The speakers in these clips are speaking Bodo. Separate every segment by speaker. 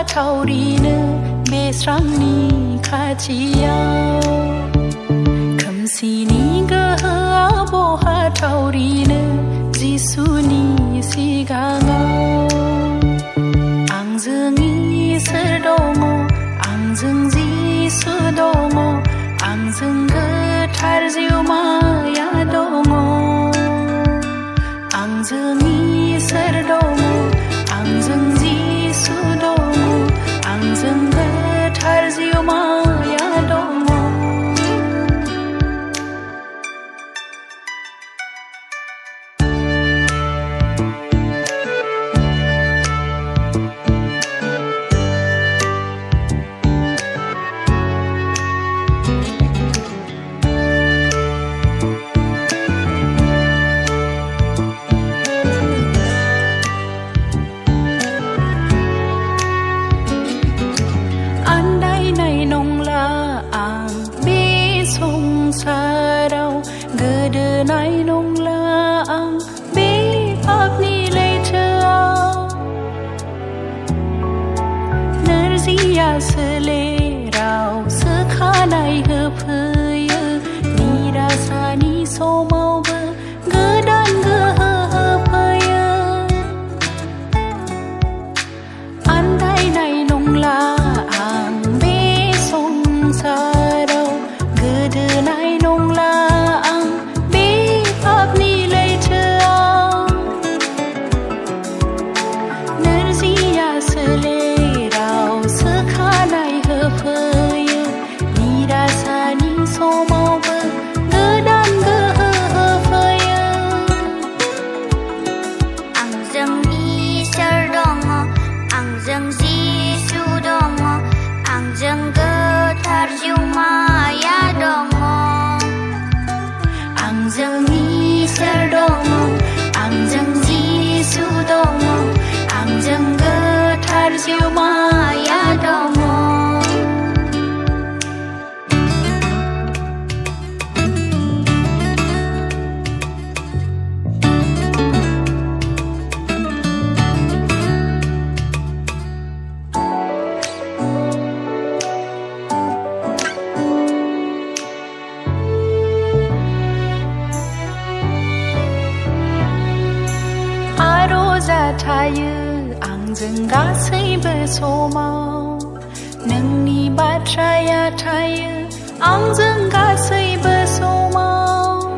Speaker 1: 타오리는 매스랑니 가지야 금시니가 보하 타오리는 지수니 시강아 앙증이 슬동어 앙증 지수동어 앙증 그 탈지우마야 동어 앙증이 슬동어 앙증 지수동어 앙증 그 탈지우마야 동어 sarau gedenai nong laang be ap ni later nerzia sele rau sekhanai he phye ni rasani somau be gedan ge phye andai nai nong laang be song sarau gedenai nong laang be ap ni later nerzia sele rau sekhanai he phye ni rasani somau be gedan ge phye
Speaker 2: 앙증 이설 동어 앙증 지수 동어 앙증 그 탈지우마야 동어
Speaker 1: 앙증 이설 동어 앙증 지수 동어 앙증 그 탈지우마야 동어 자타유 앙증 가세이브 소마우 능니 바트라야 타유 앙증 가세이브 소마우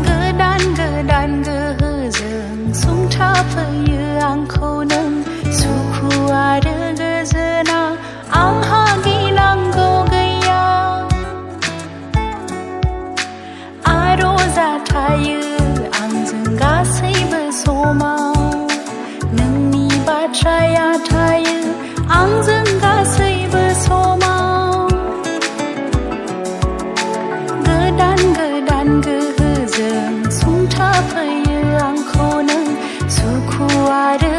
Speaker 1: gedan gehezeng sungta phye angko neng suku ada gezena ang hagi nanggo gaya aro zatayu 가세이브 소마우 능니 바트라야 타유 앙증 가세이브 소마우 gedan gehezeng sungta phye angko neng suku ada